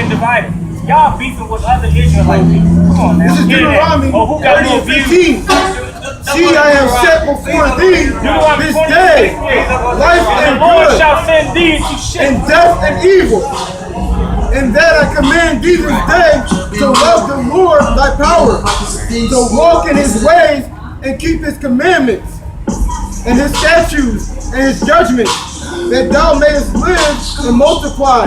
been divided. Y'all beefing with other Israelites. Come on now. This is Deuteronomy 30:15. See, I have set before thee this day life and good, shall send thee to shit. and death and evil. And that I command thee this day to love the Lord thy power, to walk in his ways and keep his commandments, and his statutes and his judgments, that thou mayest live and multiply.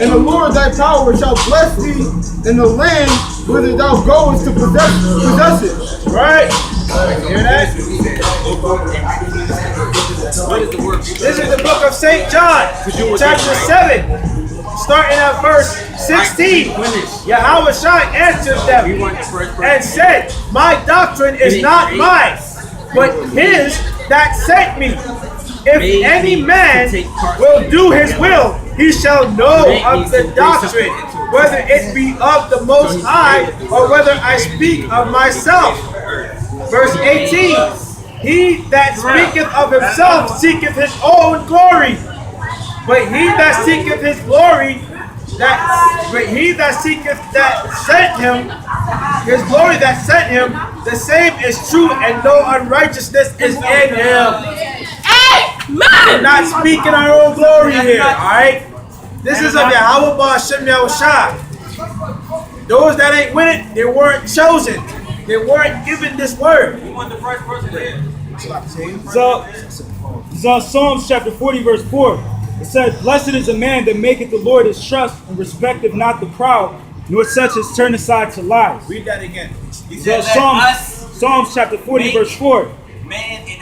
And the Lord thy power shall bless thee in the land whither thou goest to possess it. Right? Hear that? This is the book of St. John, chapter 7, starting at verse 16. Yahweh Shai answered them and said, my doctrine is not mine, but his that sent me. If any man will do his will, he shall know of the doctrine, whether it be of the Most High or whether I speak of myself. Verse 18, he that speaketh of himself seeketh his own glory, but he that seeketh his glory, he that seeketh that sent him, his glory that sent him, the same is true, and no unrighteousness is in him. We're not speaking our own glory here, alright? This is of Yahweh Ba'Shem Yahushua. Those that ain't with it, they weren't chosen. They weren't given this word. You want the first person here. So Psalms chapter 40, verse 4. It says, blessed is a man that maketh the Lord his trust, and respecteth not the proud, nor such as turn aside to lies. Read that again. So Psalms chapter 40, verse 4.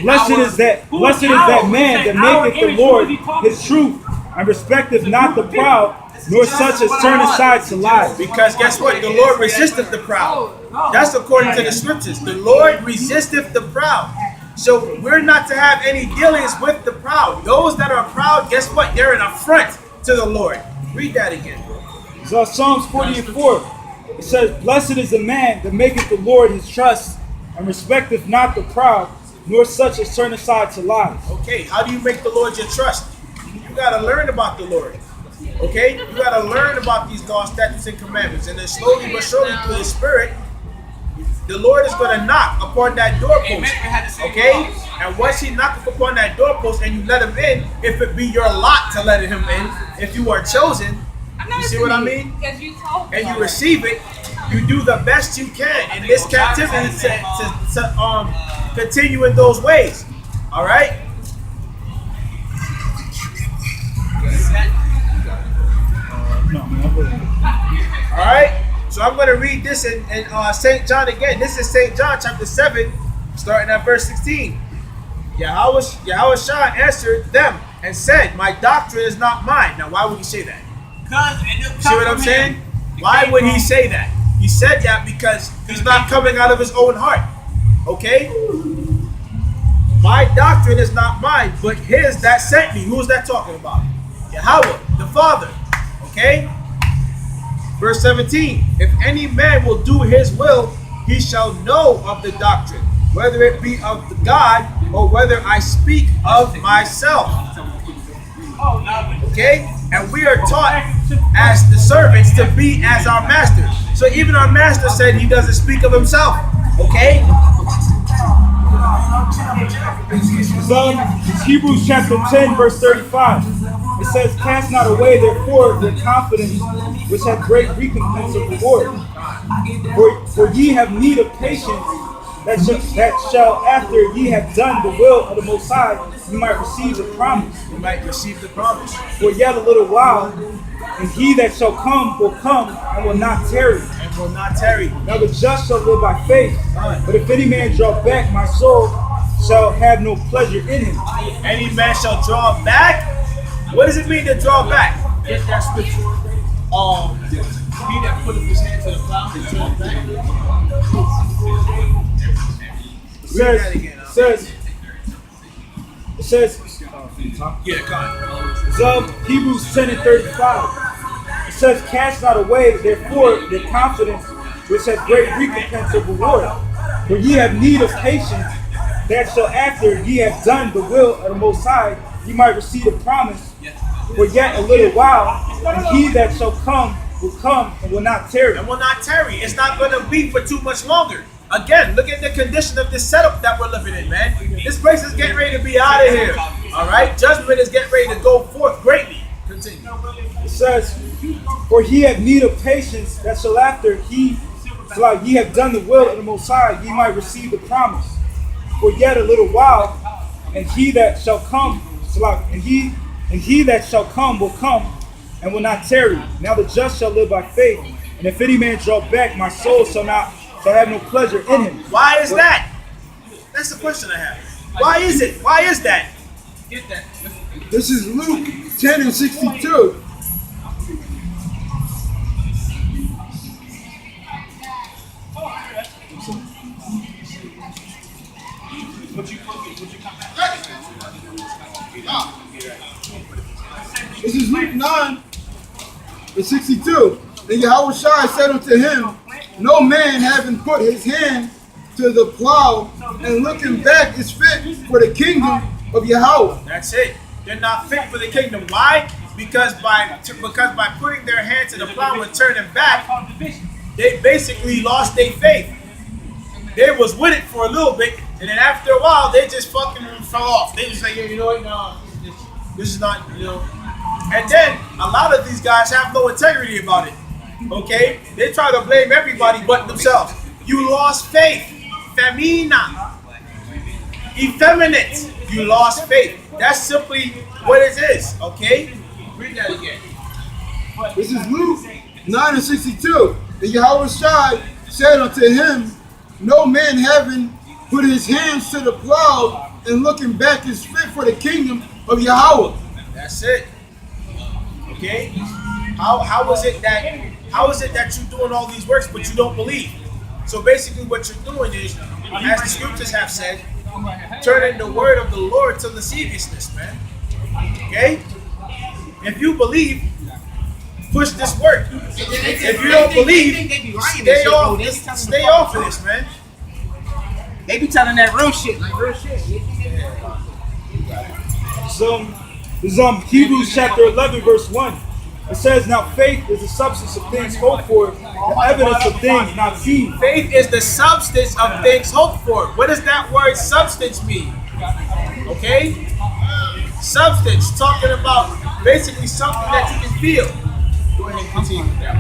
Blessed is that man that maketh the Lord his truth, and respecteth not the proud, nor such as turn aside to lies. Because guess what? The Lord resisteth the proud. That's according to the scriptures. The Lord resisteth the proud. So we're not to have any dealings with the proud. Those that are proud, guess what? They're an affront to the Lord. Read that again. So Psalms 40 and 4. It says, blessed is the man that maketh the Lord his trust, and respecteth not the proud, nor such as turn aside to lies. Okay, how do you make the Lord your trust? You got to learn about the Lord. Okay? You got to learn about these laws, statutes, and commandments. And then slowly but surely through the Spirit, the Lord is going to knock upon that doorpost. Okay? And once he knocks upon that doorpost and you let him in, if it be your lot to let him in, if you are chosen, you see what I mean? And you receive it, you do the best you can in this captivity to continue in those ways. All right? All right? So I'm going to read this in St. John again. This is St. John chapter 7, starting at verse 16. Yahweh Shai answered them and said, my doctrine is not mine. Now, why would he say that? See what I'm saying? Why would he say that? He said that because he's not coming out of his own heart. Okay? My doctrine is not mine, but his that sent me. Who's that talking about? Yahweh, the Father. Okay? Verse 17. If any man will do his will, he shall know of the doctrine, whether it be of the God or whether I speak of myself. Okay? And we are taught as the servants to be as our master. So even our master said he doesn't speak of himself. Okay? So Hebrews chapter 10, verse 35. It says, cast not away therefore the confidence which hath great recompense of reward. For ye have need of patience, that shall after ye have done the will of the Most High, you might receive the promise. You might receive the promise. For yet a little while, and he that shall come will come and will not tarry. And will not tarry. Now the just shall live by faith. But if any man draw back, my soul shall have no pleasure in him. Any man shall draw back? What does it mean to draw back? Get that scripture. He that putteth his hand to the plow and turns back. It says, yeah, God. So Hebrews 10 and 35. It says, cast not away therefore the confidence which hath great recompense of reward. For ye have need of patience, that shall after ye have done the will of the Most High, ye might receive the promise. For yet a little while, and he that shall come will come and will not tarry. And will not tarry. It's not going to be for too much longer. Again, look at the condition of this setup that we're living in, man. This place is getting ready to be out of here. All right? Judgment is getting ready to go forth greatly. Continue. It says, for he had need of patience, that shall after ye have done the will of the Most High, ye might receive the promise. For yet a little while, and he that shall come, and he that shall come will come, and will not tarry. Now the just shall live by faith, and if any man draw back, my soul shall have no pleasure in him. Why is that? That's the question I have. Why is it? Why is that? Get that. This is Luke 10 and 62. This is Luke 9 and 62. And Yahushua said unto him, no man having put his hand to the plow and looking back is fit for the kingdom of Yahweh. That's it. They're not fit for the kingdom. Why? Because by putting their hand to the plow and turning back, they basically lost their faith. They was with it for a little bit, and then after a while, they just fucking fell off. They just like, yeah, you know what? No, this is not, you know. And then a lot of these guys have no integrity about it. Okay? They try to blame everybody but themselves. You lost faith. Femina. Effeminate. You lost faith. That's simply what it is. Okay? Read that again. This is Luke 9 and 62. And Yahushua said unto him, no man having put his hands to the plow and looking back is fit for the kingdom of Yahweh. That's it. Okay? How is it that you're doing all these works but you don't believe? So basically what you're doing is, as the scriptures have said, turning the word of the Lord to lasciviousness, man. Okay? If you believe, push this work. If you don't believe, stay off of this, man. They be telling that real shit, like real shit. This is Hebrews chapter 11, verse 1. It says, now faith is the substance of things hoped for, the evidence of things not seen. Faith is the substance of things hoped for. What does that word substance mean? Okay? Substance, talking about basically something that you can feel. Go ahead and continue with that.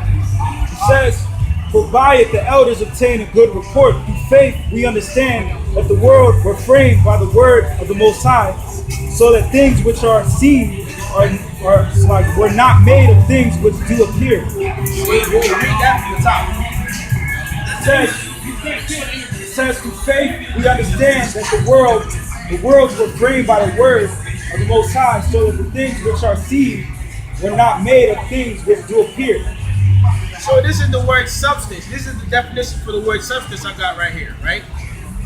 It says, for by it the elders obtain a good report. Through faith we understand that the world were framed by the word of the Most High, so that things which are seen were not made of things which do appear. We'll read that from the top. It says through faith we understand that the worlds were framed by the word of the Most High, so that the things which are seen were not made of things which do appear. So this is the word substance. This is the definition for the word substance I got right here, right?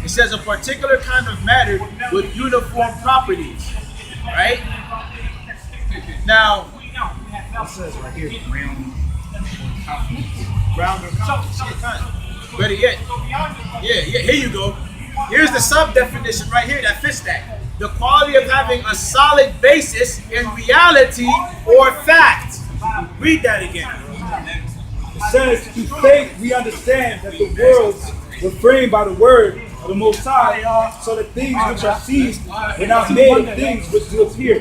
It says a particular kind of matter with uniform properties, right? Now, It says right here, round or compact. Better yet, yeah, here you go. Here's the sub-definition right here that fits that. The quality of having a solid basis in reality or fact. Read that again. It says, through faith we understand that the worlds were framed by the word of the Most High, so that things which are seen were not made of things which do appear.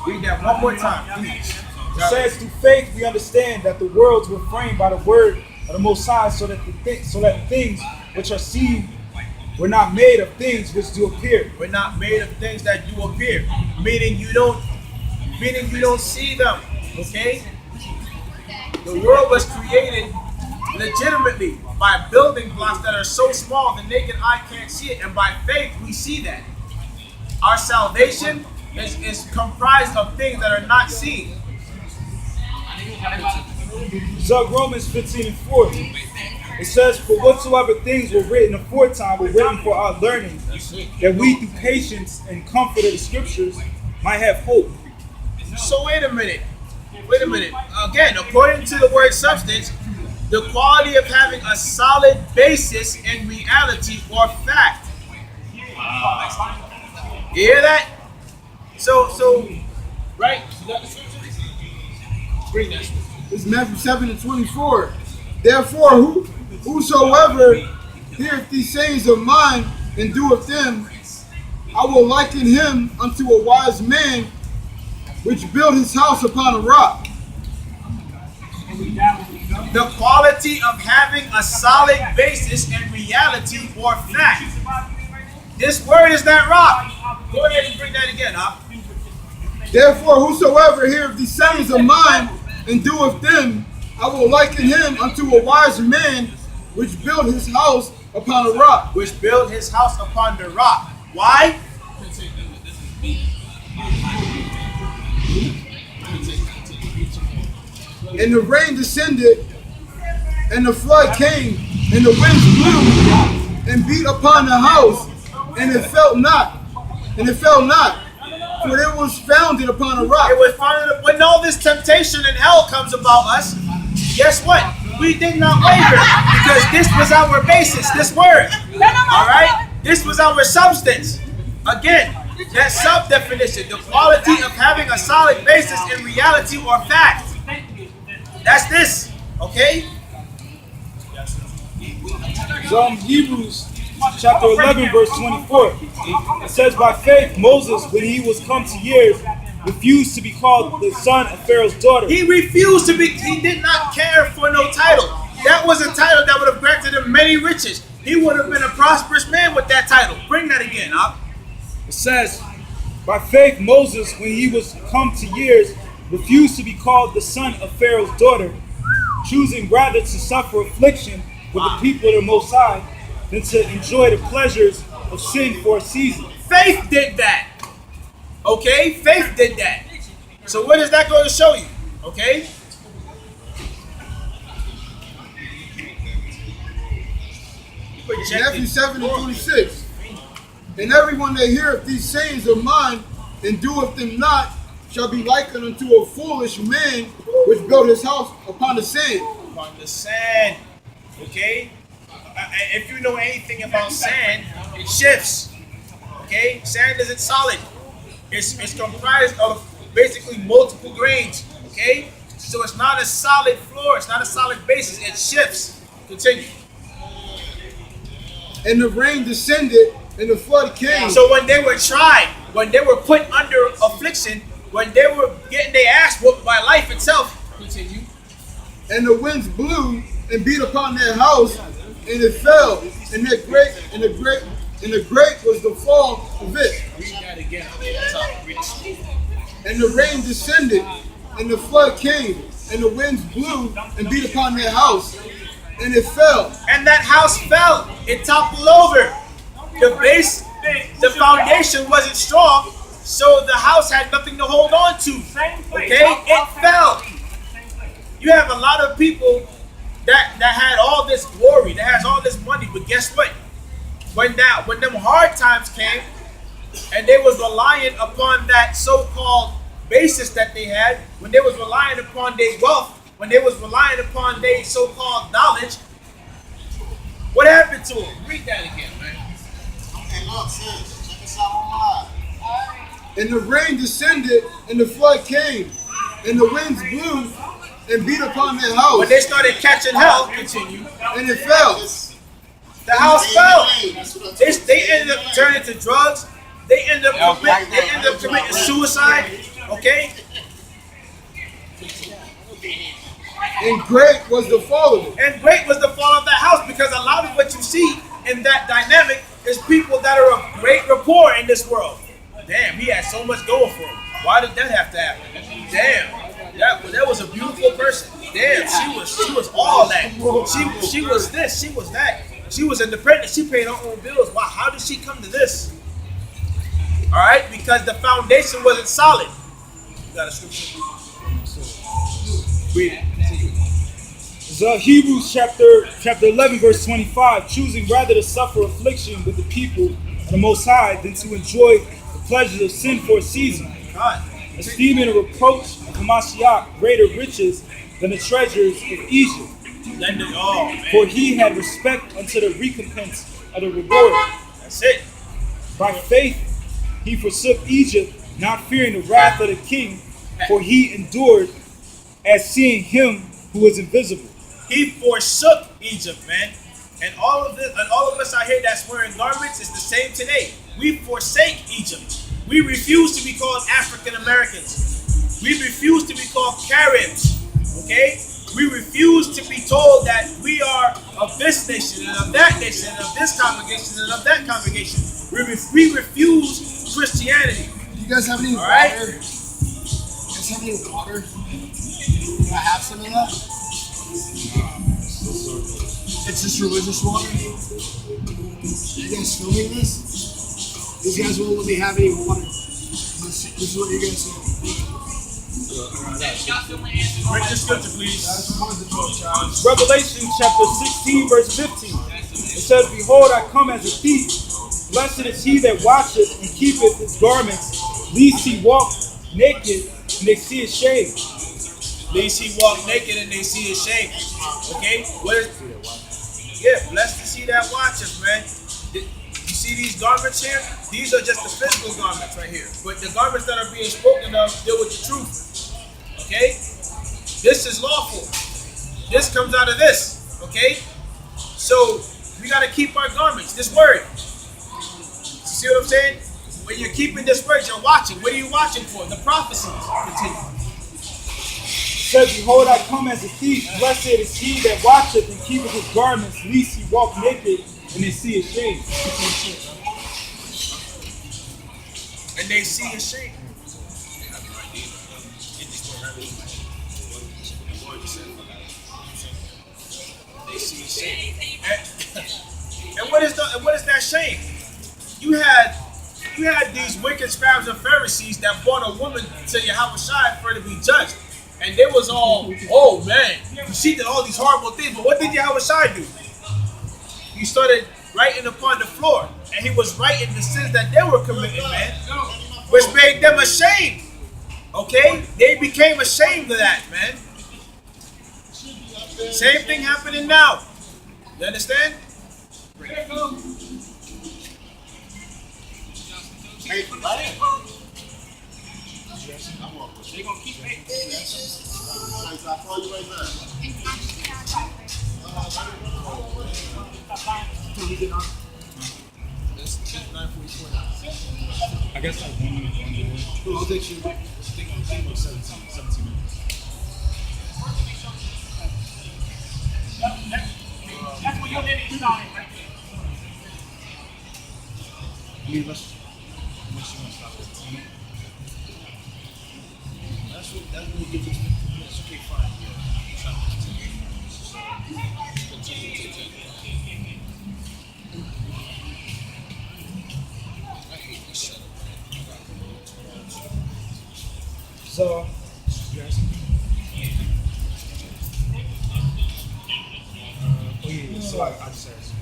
Read that one more time, please. It says, through faith we understand that the worlds were framed by the word of the Most High, so that things which are seen were not made of things which do appear. We're not made of things that do appear, meaning you don't see them. Okay? The world was created legitimately by building blocks that are so small the naked eye can't see it, and by faith we see that. Our salvation is comprised of things that are not seen. So Romans 15 and 4. It says, for whatsoever things were written aforetime were written for our learning, that we through patience and comfort of the scriptures might have hope. So wait a minute. Again, according to the word substance, the quality of having a solid basis in reality or fact. You hear that? So, right? Bring that scripture. It's Matthew 7:24. Therefore, whosoever heareth these sayings of mine and doeth them, I will liken him unto a wise man which built his house upon a rock. The quality of having a solid basis in reality or fact. This word is that rock. Go ahead and bring that again, huh? Therefore, whosoever heareth these sayings of mine and doeth them, I will liken him unto a wise man which built his house upon a rock. Which built his house upon the rock. Why? And the rain descended, and the flood came, and the winds blew, and beat upon the house, and it fell not, for it was founded upon a rock. It was founded. When all this temptation and hell comes about us, guess what? We did not waver because this was our basis, this word. All right? This was our substance. Again, that sub-definition, the quality of having a solid basis in reality or fact. That's this, okay? So Hebrews chapter 11 verse 24. It says, by faith Moses, when he was come to years, refused to be called the son of Pharaoh's daughter. He refused to be, he did not care for no title. That was a title that would have granted him many riches. He would have been a prosperous man with that title. Bring that again, huh? It says, by faith Moses, when he was come to years, refused to be called the son of Pharaoh's daughter, choosing rather to suffer affliction with the people of the Most High than to enjoy the pleasures of sin for a season. Faith did that. Okay? Faith did that. So what is that going to show you? Okay? Matthew 7:26. And everyone that heareth these sayings of mine and doeth them not shall be likened unto a foolish man which built his house upon the sand. Upon the sand. Okay? If you know anything about sand, it shifts. Okay? Sand isn't solid. It's comprised of basically multiple grains. Okay? So it's not a solid floor. It's not a solid basis. It shifts. Continue. And the rain descended, and the flood came. So when they were tried, when they were put under affliction, when they were getting their ass whooped by life itself, continue. And the winds blew and beat upon their house, and it fell. And the great was the fall of it. Read that again. And the rain descended, and the flood came, and the winds blew and beat upon their house, and it fell. And that house fell. It toppled over. The base, the foundation wasn't strong, so the house had nothing to hold on to. Okay? It fell. You have a lot of people that had all this glory, that has all this money, but guess what? When them hard times came, and they was relying upon that so-called basis that they had, when they was relying upon their wealth, when they was relying upon their so-called knowledge, what happened to them? Read that again, man. Hey, look, sis, check us out online. And the rain descended, and the flood came, and the winds blew and beat upon their house. When they started catching hell, continue, and it fell. the house fell. They ended up turning to drugs. They ended up committing suicide. Okay? And great was the fall of it. And great was the fall of that house, because a lot of what you see in that dynamic is people that are of great rapport in this world. Damn, he had so much going for him. Why did that have to happen? Damn, that was a beautiful person. Damn, she was all that. She was this, she was that. She was independent. She paid her own bills. Wow, how did she come to this? All right, because the foundation wasn't solid. You got a scripture? Read it. So Hebrews chapter 11 verse 25, choosing rather to suffer affliction with the people of the Most High than to enjoy the pleasures of sin for a season, God. esteeming a reproach of Hamashiach greater riches than the treasures of Egypt. For he had respect unto the recompense of the reward. That's it. By faith he forsook Egypt, not fearing the wrath of the king, for he endured as seeing him who is invisible. He forsook Egypt, man. And all of us out here that's wearing garments is the same today. We forsake Egypt. We refuse to be called African Americans. We refuse to be called Caribs. Okay? We refuse to be told that we are of this nation and of that nation and of this congregation and of that congregation. We refuse Christianity. Do you guys have any water? Right? You guys have any water? Can I have some of that? It's just religious water. Are you guys filming this? These guys won't let me have any water. This is what you guys say. Break the scripture, please. Revelation chapter 16, verse 15. It says, Behold, I come as a thief. Blessed is he that watcheth and keepeth his garments, lest he walk naked and they see his shame. Lest he walk naked and they see his shame. Okay? Yeah, blessed to see that watcheth, man. You see these garments here? These are just the physical garments right here. But the garments that are being spoken of deal with the truth. Okay? This is lawful. This comes out of this. Okay? So we got to keep our garments. This word. You see what I'm saying? When you're keeping this word, you're watching. What are you watching for? The prophecies. Continue. It says, Behold, I come as a thief. Blessed is he that watcheth and keepeth his garments, lest he walk naked and they see his shame. And they see his shame. They see his shame. And what is that shame? You had these wicked scribes and Pharisees that brought a woman to Yahushua for her to be judged. And they was all, oh man, she did all these horrible things. But what did Yahushua do? He started writing upon the floor. And he was writing the sins that they were committing, man. Which made them ashamed. Okay? They became ashamed of that, man. Same thing happening now. You understand? Hey, buddy. They gonna keep making I'll call you right back. I guess like 1 minute. I'll take you. Think 17 minutes. That's what your name is on it right there. Let's you want to stop it. That's what we get this. Yes, okay, fine. So, yes. So I just asked.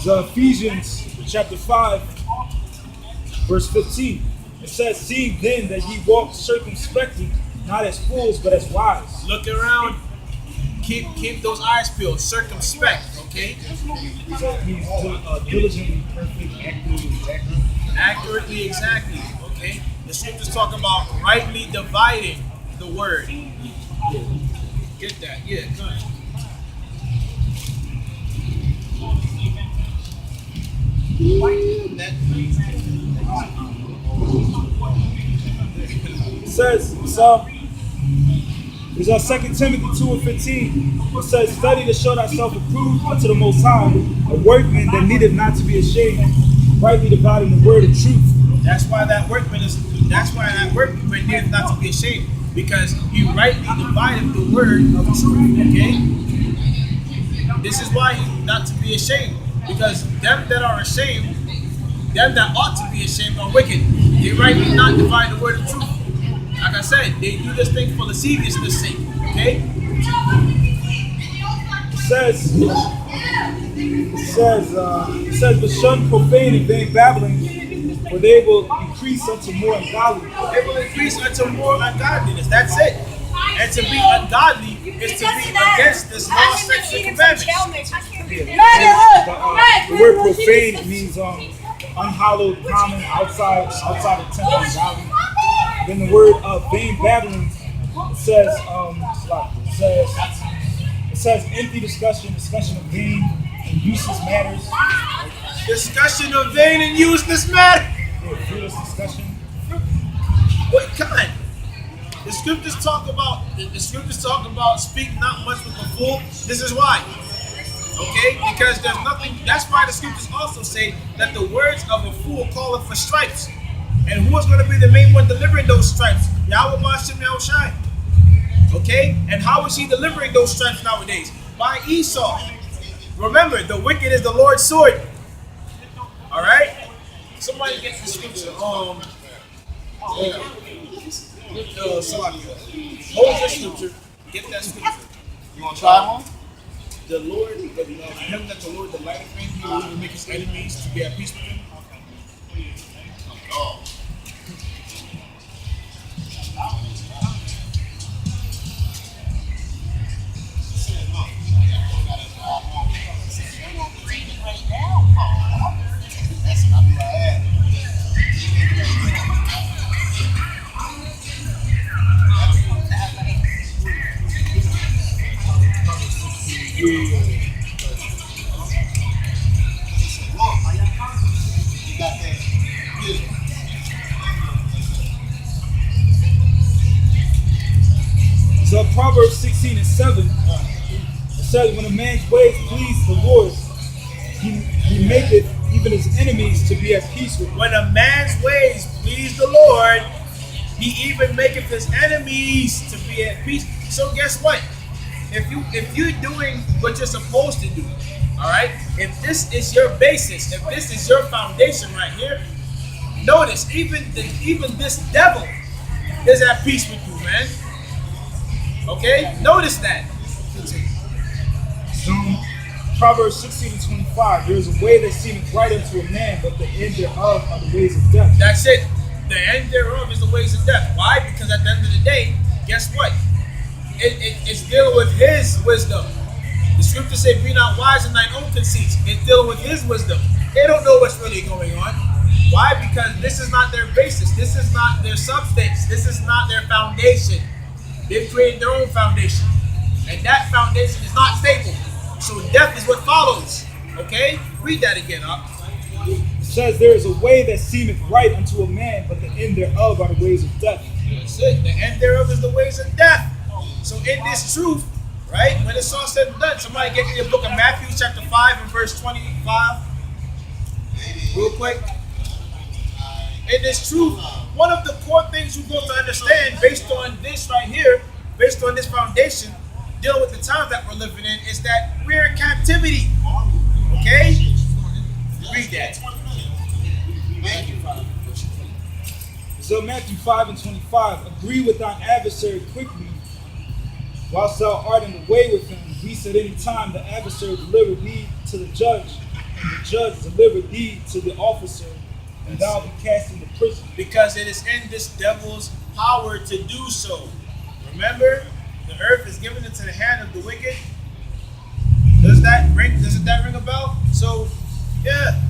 So Ephesians chapter 5, verse 15. It says, "Seeing then that ye walk circumspectly, not as fools, but as wise." Look around. Keep those eyes peeled. Circumspect. Okay. So it means diligently, perfect, accurately, exactly. Accurately, exactly. Okay. The scriptures talk about rightly dividing the word. Get that? Yeah. Good. It says, so, it's on 2 Timothy 2:15. It says, "Study to show thyself approved unto the Most High, a workman that needeth not to be ashamed, rightly dividing the word of truth." That's why that workman needeth not to be ashamed, because he rightly divided the word of truth. Okay. This is why he's not to be ashamed, because them that are ashamed, them that ought to be ashamed are wicked. They rightly not divide the word of truth. Like I said, they do this thing for lasciviousness sake. Okay? It says, "But shun profane and vain babbling, for they will increase unto more ungodly." They will increase unto more ungodliness. That's it. And to be ungodly is to be against this law, statutes, and commandments. The word profane means unhallowed common outside of temple and valley. Then the word vain babbling, it says empty discussion of vain and useless matters. Discussion of vain and useless matter. Yeah, fruitless discussion. What kind? The scriptures talk about speak not much with the fool. This is why. Okay? Because there's nothing. That's why the scriptures also say that the words of a fool calleth for stripes. And who is going to be the main one delivering those stripes? Yahweh Ba'ashem Yahushai. Okay? And how is he delivering those stripes nowadays? By Esau. Remember, the wicked is the Lord's sword. Alright? Somebody get the scripture. Hold the scripture. Get that scripture. You want to try one? The Lord, him that the Lord delighteth in, he will make his enemies to be at peace with him. Oh. That's not bad. So Proverbs 16:7, it says, when a man's ways please the Lord, he maketh even his enemies to be at peace with him. When a man's ways please the Lord, he even maketh his enemies to be at peace. So guess what? If you're doing what you're supposed to do, all right? If this is your basis, if this is your foundation right here, notice even this devil is at peace with you, man. Okay? Notice that. So, Proverbs 16:25, there is a way that seemeth right unto a man, but the end thereof are the ways of death. That's it. The end thereof is the ways of death. Why? Because at the end of the day, guess what? It's dealing with his wisdom. The scriptures say, be not wise in thine own conceits. It's dealing with his wisdom. They don't know what's really going on. Why? Because this is not their basis. This is not their substance. This is not their foundation. They've created their own foundation. And that foundation is not stable. So death is what follows. Okay? Read that again, huh? It says, there is a way that seemeth right unto a man, but the end thereof are the ways of death. That's it. The end thereof is the ways of death. So in this truth, right, when it's all said and done, somebody get me the book of Matthew chapter 5 and verse 25. Real quick. In this truth, one of the core things you're going to understand based on this right here, based on this foundation, dealing with the times that we're living in, is that we're in captivity. Okay? Read that. So Matthew 5:25, agree with thine adversary quickly, whilst thou art in the way with him, lest at any time the adversary deliver thee to the judge, and the judge deliver thee to the officer, and thou be cast into prison. Because it is in this devil's power to do so. Remember, the earth is given into the hand of the wicked. Doesn't that ring a bell? So, yeah.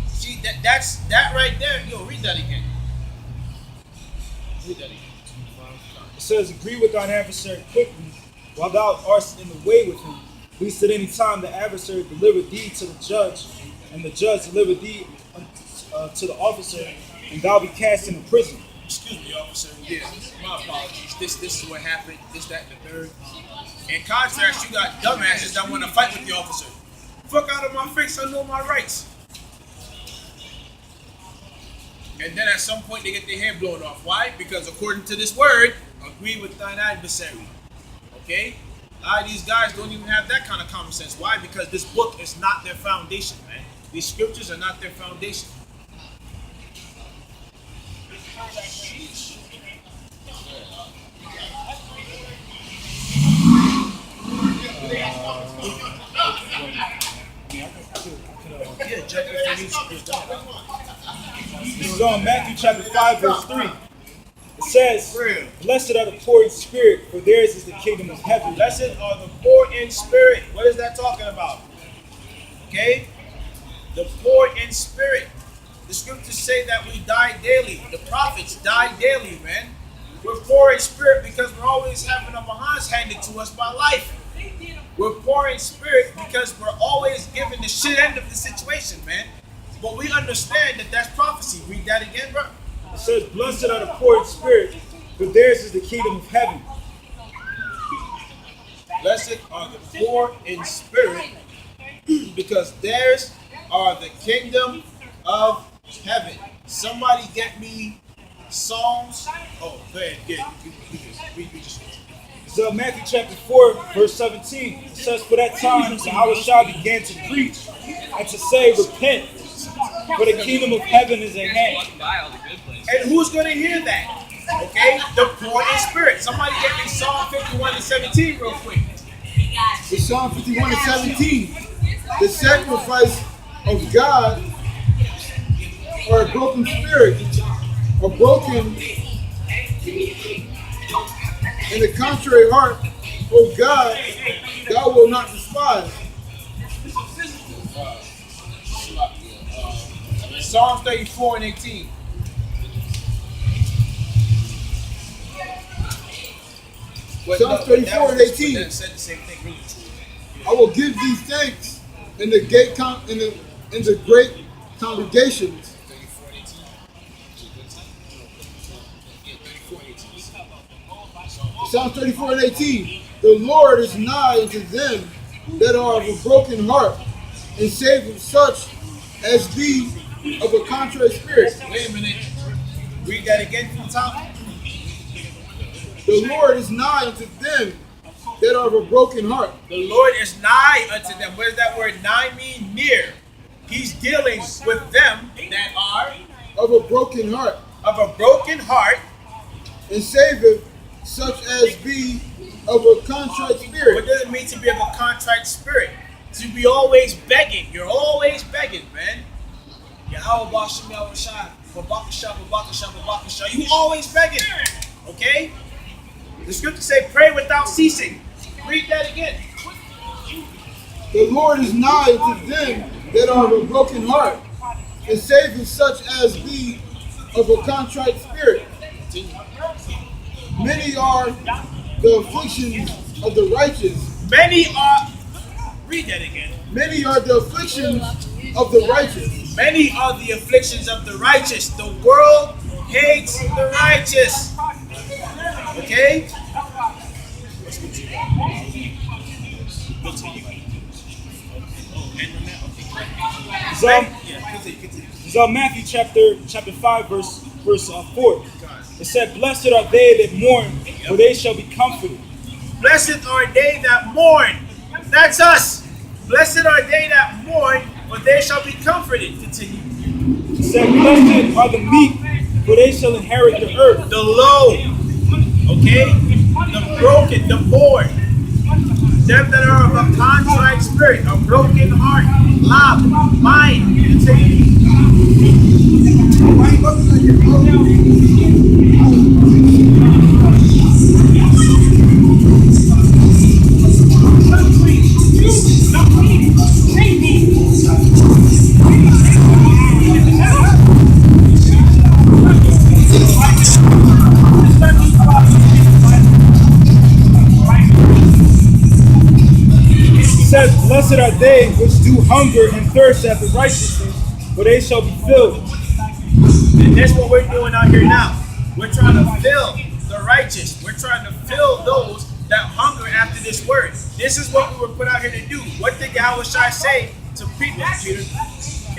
See, that's that right there. Yo, read that again. Read that again. It says, agree with thine adversary quickly, while thou art in the way with him, lest at any time the adversary deliver thee to the judge, and the judge deliver thee to the officer, and thou be cast into prison. Excuse me, officer. Yeah, my apologies. This is what happened. This, that, and the third. In contrast, you got dumbasses that want to fight with the officer. Fuck out of my face, I know my rights. And then at some point they get their hair blown off. Why? Because according to this word, agree with thine adversary. Okay? A lot of these guys don't even have that kind of common sense. Why? Because this book is not their foundation, man. These scriptures are not their foundation. This is on Matthew chapter 5, verse 3. It says, blessed are the poor in spirit, for theirs is the kingdom of heaven. Blessed are the poor in spirit. What is that talking about? Okay? The poor in spirit. The scriptures say that we die daily. The prophets die daily, man. We're poor in spirit because we're always having our behinds handed to us by life. We're poor in spirit because we're always given the shit end of the situation, man. But we understand that that's prophecy. Read that again, bro. It says, blessed are the poor in spirit, for theirs is the kingdom of heaven. Blessed are the poor in spirit because theirs are the kingdom of heaven. Somebody get me Psalms. Oh, go ahead. We just. So Matthew chapter 4, verse 17, it says, for that time Yahushua began to preach and to say, repent, for the kingdom of heaven is at hand. And who's going to hear that? Okay, the poor in spirit. Somebody get me Psalm 51 and 17 real quick. In Psalm 51 and 17, the sacrifice of God or a broken spirit, a broken and a contrary heart, oh God, thou will not despise. Psalm 34 and 18. Psalm 34 and 18. Said the same thing, really. I will give thee thanks in the great congregations. Psalm 34 and 18. The Lord is nigh unto them that are of a broken heart, and saveth such as be of a contrary spirit. Wait a minute. Read that again from the top. The Lord is nigh unto them that are of a broken heart. The Lord is nigh unto them. What does that word nigh mean? Near. He's dealing with them that are of a broken heart. Of a broken heart. And saveth such as be of a contrite spirit. What does it mean to be of a contrite spirit? To be always begging. You're always begging, man. Yahweh Bashem Yahushua. You always begging. Okay? The scriptures say pray without ceasing. Read that again. The Lord is nigh to them that are of a broken heart, and saveth such as be of a contrite spirit. Many are the afflictions of the righteous. Many are, read that again. Many are the afflictions of the righteous. Many are the afflictions of the righteous. The world hates the righteous. Okay? So Matthew chapter 5, verse 4. It said, blessed are they that mourn, for they shall be comforted. Blessed are they that mourn. That's us. Blessed are they that mourn, for they shall be comforted. Continue. It said, blessed are the meek, for they shall inherit the earth. The low, okay? The broken, the poor. Them that are of a contrite spirit, a broken heart, love, mind. Continue. Says, blessed are they which do hunger and thirst after righteousness, for they shall be filled. And that's what we're doing out here now. We're trying to fill the righteous. We're trying to fill those that hunger after this word. This is what we were put out here to do. What did Yahweh Shai say to people, Peter?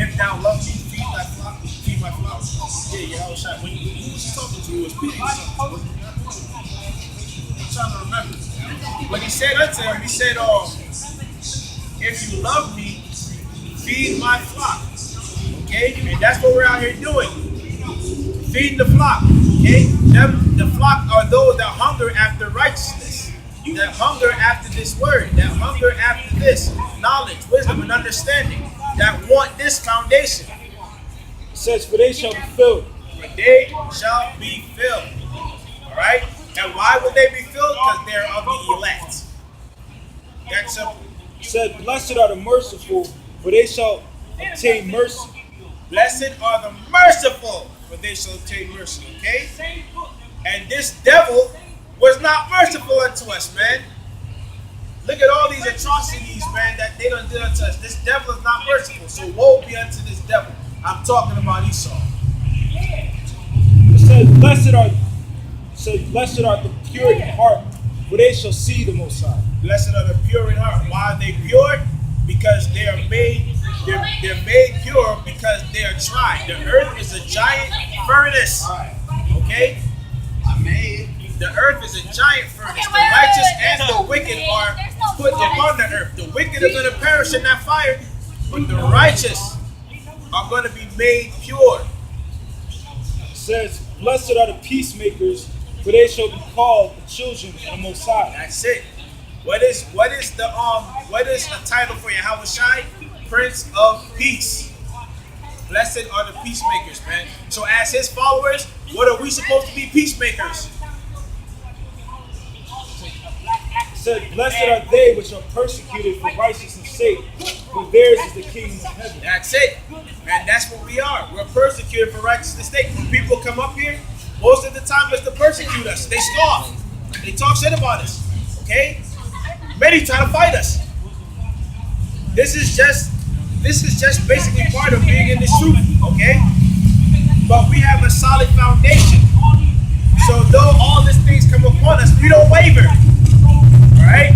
If thou love me, feed thy flock, feed my flock. Yeah, Yahweh Shai. When he was talking to you, it was Peter. I'm trying to remember. When he said unto him, he said, if you love me, feed my flock. Okay? And that's what we're out here doing. Feed the flock. Okay? The flock are those that hunger after righteousness. That hunger after this word. That hunger after this knowledge, wisdom, and understanding. That want this foundation. It says, for they shall be filled. For they shall be filled. Alright? And why would they be filled? Because they're of the elect. That's simple. It said, blessed are the merciful, for they shall obtain mercy. Blessed are the merciful, for they shall obtain mercy. Okay? And this devil was not merciful unto us, man. Look at all these atrocities, man, that they done did unto us. This devil is not merciful. So woe be unto this devil. I'm talking about Esau. It says, blessed are the pure in heart, for they shall see the Most High. Blessed are the pure in heart. Why are they pure? Because they are made, they're made pure because they are tried. The earth is a giant furnace. Okay? The earth is a giant furnace. The righteous and the wicked are put upon the earth. The wicked are going to perish in that fire, but the righteous are going to be made pure. It says, blessed are the peacemakers, for they shall be called the children of the Most High. That's it. What is the title for Yahweh Shai? Prince of Peace. Blessed are the peacemakers, man. So as his followers, what are we supposed to be? Peacemakers. It said, blessed are they which are persecuted for righteousness' sake, for theirs is the kingdom of heaven. That's it. And that's what we are. We're persecuted for righteousness' sake. When people come up here, most of the time it's to persecute us. They scoff. They talk shit about us. Okay? Many try to fight us. This is just basically part of being in this truth, okay? But we have a solid foundation. So though all these things come upon us, we don't waver. Alright?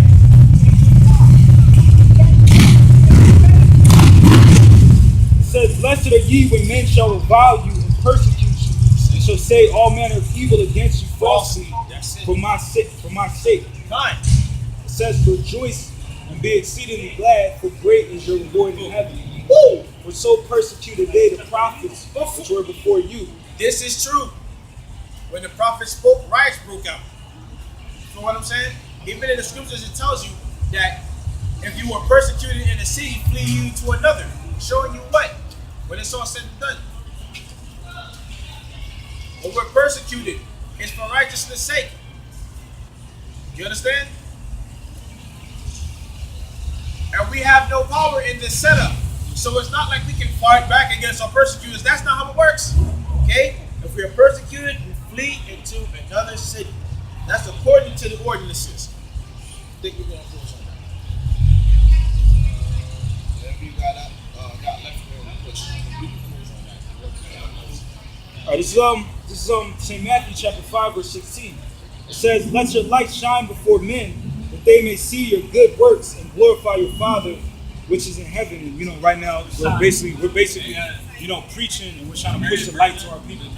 It says, blessed are ye when men shall revile you and persecute you, and shall say all manner of evil against you falsely for my sake. Fine. It says, rejoice and be exceedingly glad, for great is your reward in heaven. Woo! For so persecuted they the prophets which were before you. This is true. When the prophet spoke, riots broke out. You know what I'm saying? Even in the scriptures it tells you that if you were persecuted in a city, flee you to another. Showing you what? When it's all said and done. When we're persecuted, it's for righteousness' sake. You understand? And we have no power in this setup. So it's not like we can fight back against our persecutors. That's not how it works. Okay? If we are persecuted, we flee into another city. That's according to the ordinances. I think we're going to close on that. Whatever you got left there, we can close on that. All right, this is St. Matthew chapter 5, verse 16. It says, let your light shine before men, that they may see your good works and glorify your Father which is in heaven. And right now we're basically preaching, and we're trying to push the light to our people.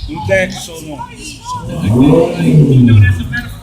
With that, so long. You know that's a metaphor.